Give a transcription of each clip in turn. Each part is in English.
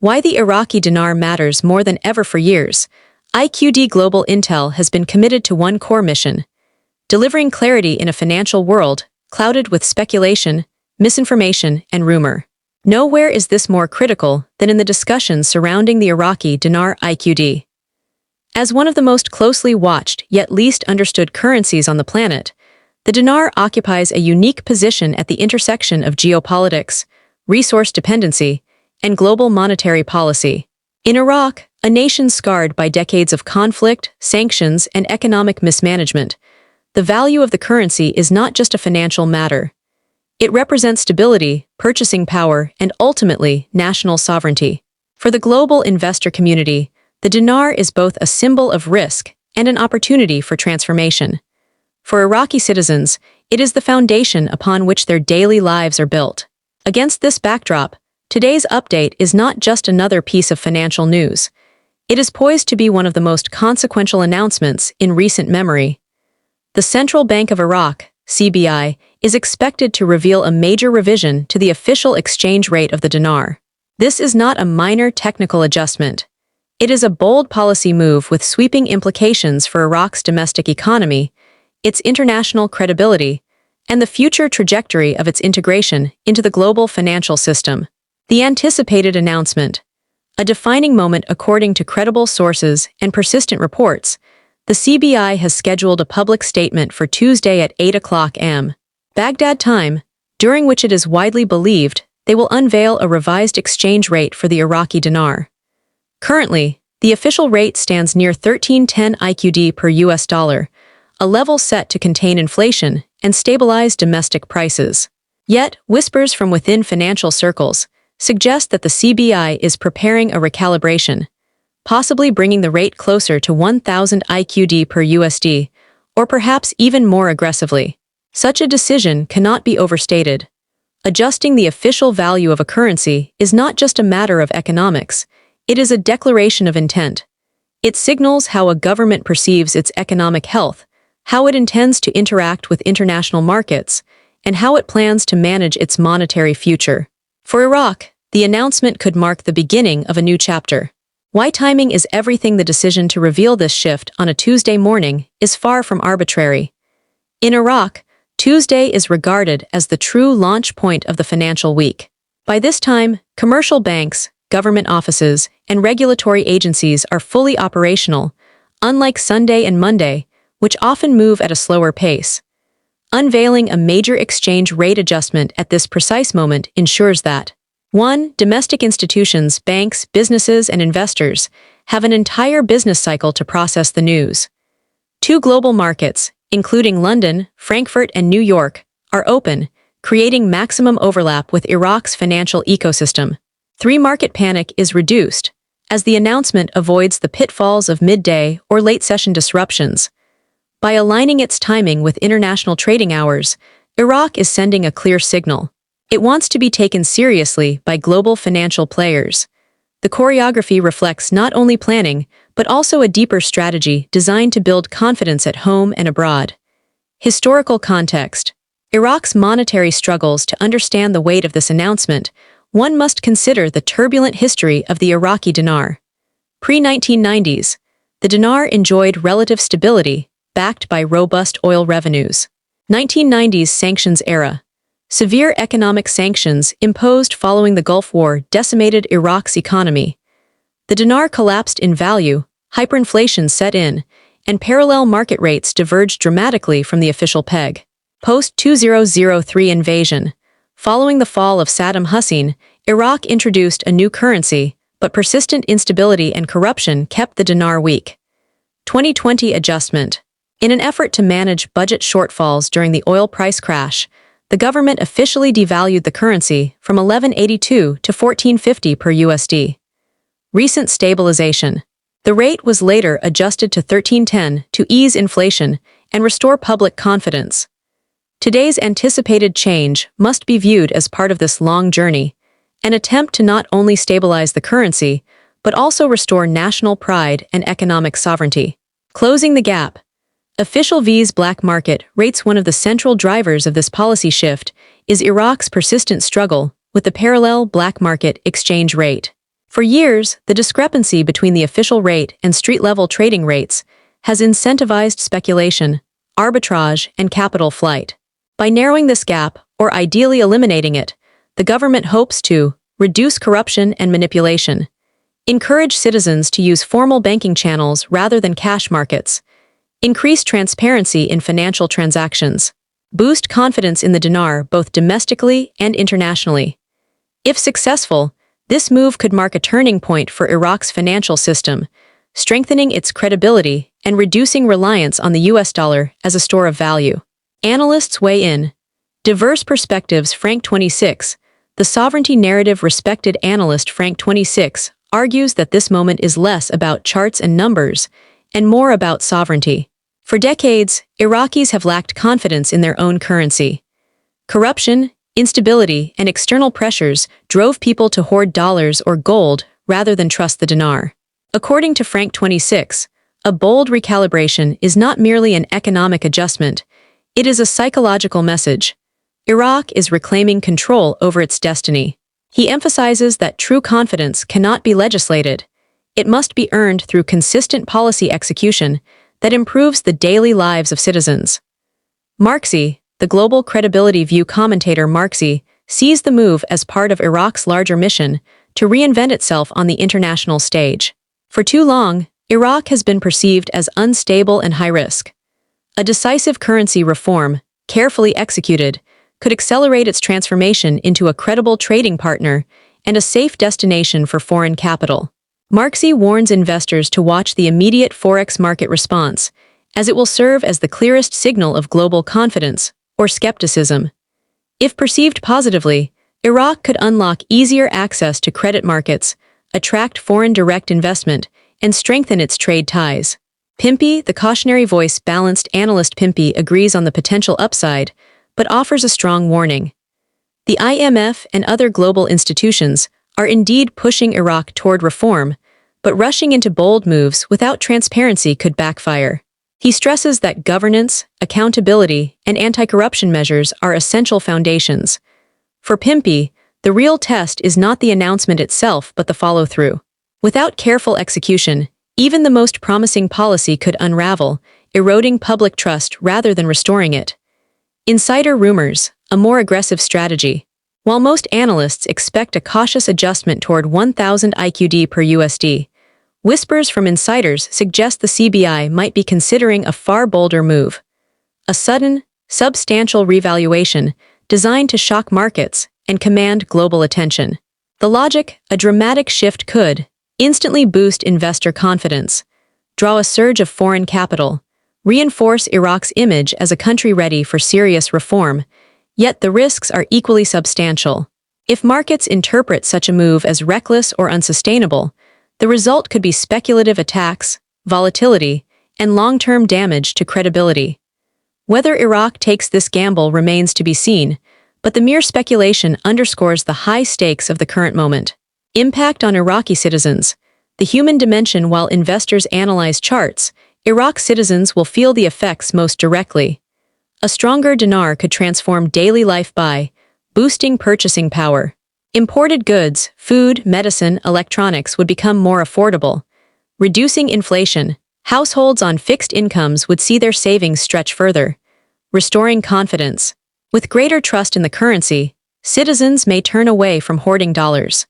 Why the Iraqi dinar matters more than ever. For years, IQD Global Intel has been committed to one core mission: delivering clarity in a financial world clouded with speculation, misinformation, and rumor. Nowhere is this more critical than in the discussions surrounding the Iraqi dinar IQD. As one of the most closely watched yet least understood currencies on the planet, the dinar occupies a unique position at the intersection of geopolitics, resource dependency, and global monetary policy. In Iraq, a nation scarred by decades of conflict, sanctions, and economic mismanagement, the value of the currency is not just a financial matter. It represents stability, purchasing power, and ultimately, national sovereignty. For the global investor community, the dinar is both a symbol of risk and an opportunity for transformation. For Iraqi citizens, it is the foundation upon which their daily lives are built. Against this backdrop, today's update is not just another piece of financial news. It is poised to be one of the most consequential announcements in recent memory. The Central Bank of Iraq, CBI, is expected to reveal a major revision to the official exchange rate of the dinar. This is not a minor technical adjustment. It is a bold policy move with sweeping implications for Iraq's domestic economy, its international credibility, and the future trajectory of its integration into the global financial system. The anticipated announcement, a defining moment according to credible sources and persistent reports, the CBI has scheduled a public statement for Tuesday at 8 o'clock am. Baghdad time, during which it is widely believed they will unveil a revised exchange rate for the Iraqi dinar. Currently, the official rate stands near 1310 IQD per US dollar, a level set to contain inflation and stabilize domestic prices. Yet, whispers from within financial circles suggest that the CBI is preparing a recalibration, possibly bringing the rate closer to 1000 IQD per USD, or perhaps even more aggressively. Such a decision cannot be overstated. Adjusting the official value of a currency is not just a matter of economics, it is a declaration of intent. It signals how a government perceives its economic health, how it intends to interact with international markets, and how it plans to manage its monetary future. For Iraq, the announcement could mark the beginning of a new chapter. Why timing is everything. The decision to reveal this shift on a Tuesday morning is far from arbitrary. In Iraq, Tuesday is regarded as the true launch point of the financial week. By this time, commercial banks, government offices, and regulatory agencies are fully operational, unlike Sunday and Monday, which often move at a slower pace. Unveiling a major exchange rate adjustment at this precise moment ensures that 1. Domestic institutions, banks, businesses, and investors have an entire business cycle to process the news. 2. Global markets, including London, Frankfurt, and New York, are open, creating maximum overlap with Iraq's financial ecosystem. 3. Market panic is reduced, as the announcement avoids the pitfalls of midday or late-session disruptions. By aligning its timing with international trading hours, Iraq is sending a clear signal. It wants to be taken seriously by global financial players. The choreography reflects not only planning, but also a deeper strategy designed to build confidence at home and abroad. Historical context. Iraq's monetary struggles. To understand the weight of this announcement, one must consider the turbulent history of the Iraqi dinar. Pre-1990s, the dinar enjoyed relative stability, backed by robust oil revenues. 1990s sanctions era. Severe economic sanctions imposed following the Gulf War decimated Iraq's economy. The dinar collapsed in value, hyperinflation set in, and parallel market rates diverged dramatically from the official peg. Post-2003 invasion. Following the fall of Saddam Hussein, Iraq introduced a new currency, but persistent instability and corruption kept the dinar weak. 2020 adjustment. In an effort to manage budget shortfalls during the oil price crash, the government officially devalued the currency from $11.82 to $14.50 per USD. Recent stabilization. The rate was later adjusted to $13.10 to ease inflation and restore public confidence. Today's anticipated change must be viewed as part of this long journey, an attempt to not only stabilize the currency, but also restore national pride and economic sovereignty. Closing the gap. Official V's black market rates. One of the central drivers of this policy shift is Iraq's persistent struggle with the parallel black market exchange rate. For years, the discrepancy between the official rate and street-level trading rates has incentivized speculation, arbitrage, and capital flight. By narrowing this gap, or ideally eliminating it, the government hopes to reduce corruption and manipulation, encourage citizens to use formal banking channels rather than cash markets, increase transparency in financial transactions, boost confidence in the dinar both domestically and internationally. If successful, this move could mark a turning point for Iraq's financial system, strengthening its credibility and reducing reliance on the US dollar as a store of value. Analysts weigh in. Diverse perspectives. Frank 26, the sovereignty narrative respected analyst Frank 26 argues that this moment is less about charts and numbers and more about sovereignty. For decades, Iraqis have lacked confidence in their own currency. Corruption, instability, and external pressures drove people to hoard dollars or gold rather than trust the dinar. According to Frank 26, a bold recalibration is not merely an economic adjustment, it is a psychological message. Iraq is reclaiming control over its destiny. He emphasizes that true confidence cannot be legislated. It must be earned through consistent policy execution that improves the daily lives of citizens. Marxi, the global credibility view commentator Marxi, sees the move as part of Iraq's larger mission to reinvent itself on the international stage. For too long, Iraq has been perceived as unstable and high-risk. A decisive currency reform, carefully executed, could accelerate its transformation into a credible trading partner and a safe destination for foreign capital. Marxi warns investors to watch the immediate Forex market response, as it will serve as the clearest signal of global confidence or skepticism. If perceived positively, Iraq could unlock easier access to credit markets, attract foreign direct investment, and strengthen its trade ties. Pimpy, the cautionary voice balanced analyst Pimpy agrees on the potential upside, but offers a strong warning. The IMF and other global institutions are indeed pushing Iraq toward reform, but rushing into bold moves without transparency could backfire. He stresses that governance, accountability, and anti-corruption measures are essential foundations. For Pimpy, the real test is not the announcement itself but the follow-through. Without careful execution, even the most promising policy could unravel, eroding public trust rather than restoring it. Insider rumors, a more aggressive strategy. While most analysts expect a cautious adjustment toward 1,000 IQD per USD, whispers from insiders suggest the CBI might be considering a far bolder move. A sudden, substantial revaluation designed to shock markets and command global attention. The logic, a dramatic shift could instantly boost investor confidence, draw a surge of foreign capital, reinforce Iraq's image as a country ready for serious reform, yet the risks are equally substantial. If markets interpret such a move as reckless or unsustainable, the result could be speculative attacks, volatility, and long-term damage to credibility. Whether Iraq takes this gamble remains to be seen, but the mere speculation underscores the high stakes of the current moment. Impact on Iraqi citizens. The human dimension. While investors analyze charts, Iraq citizens will feel the effects most directly. A stronger dinar could transform daily life by boosting purchasing power. Imported goods, food, medicine, electronics would become more affordable. Reducing inflation. Households on fixed incomes would see their savings stretch further. Restoring confidence. With greater trust in the currency, citizens may turn away from hoarding dollars.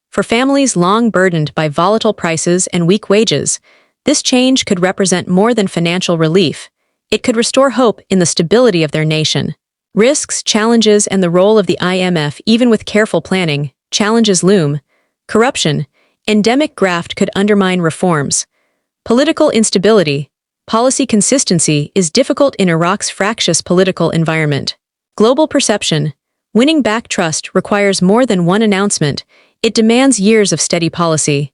For families long burdened by volatile prices and weak wages, this change could represent more than financial relief. It could restore hope in the stability of their nation. Risks, challenges, and the role of the IMF. Even with careful planning, challenges loom. Corruption, endemic graft could undermine reforms. Political instability, policy consistency is difficult in Iraq's fractious political environment. Global perception, winning back trust requires more than one announcement. It demands years of steady policy.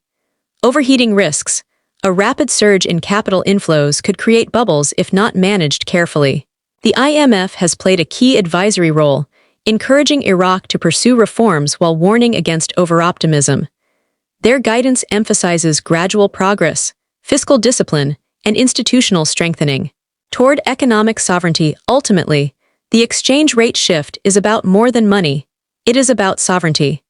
Overheating risks, a rapid surge in capital inflows could create bubbles if not managed carefully. The IMF has played a key advisory role, encouraging Iraq to pursue reforms while warning against overoptimism. Their guidance emphasizes gradual progress, fiscal discipline, and institutional strengthening. Toward economic sovereignty. Ultimately, the exchange rate shift is about more than money. It is about sovereignty.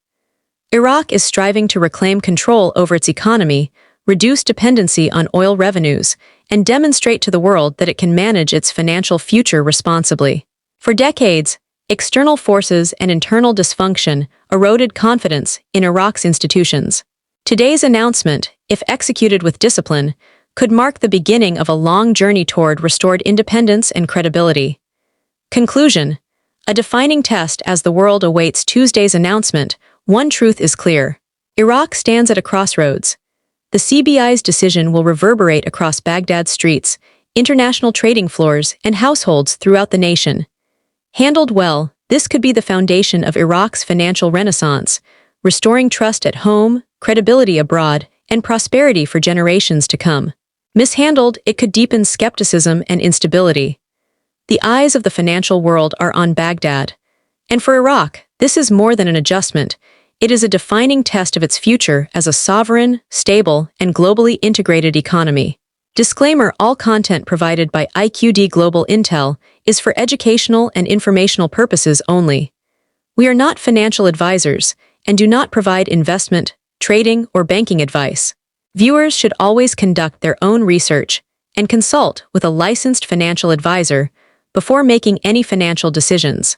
Iraq is striving to reclaim control over its economy, reduce dependency on oil revenues, and demonstrate to the world that it can manage its financial future responsibly. For decades, external forces and internal dysfunction eroded confidence in Iraq's institutions. Today's announcement, if executed with discipline, could mark the beginning of a long journey toward restored independence and credibility. Conclusion: a defining test as the world awaits Tuesday's announcement, one truth is clear. Iraq stands at a crossroads. The CBI's decision will reverberate across Baghdad's streets, international trading floors, and households throughout the nation. Handled well, this could be the foundation of Iraq's financial renaissance, restoring trust at home, credibility abroad, and prosperity for generations to come. Mishandled, it could deepen skepticism and instability. The eyes of the financial world are on Baghdad. And for Iraq, this is more than an adjustment. It is a defining test of its future as a sovereign, stable, and globally integrated economy. Disclaimer: all content provided by IQD Global Intel is for educational and informational purposes only. We are not financial advisors and do not provide investment, trading, or banking advice. Viewers should always conduct their own research and consult with a licensed financial advisor before making any financial decisions.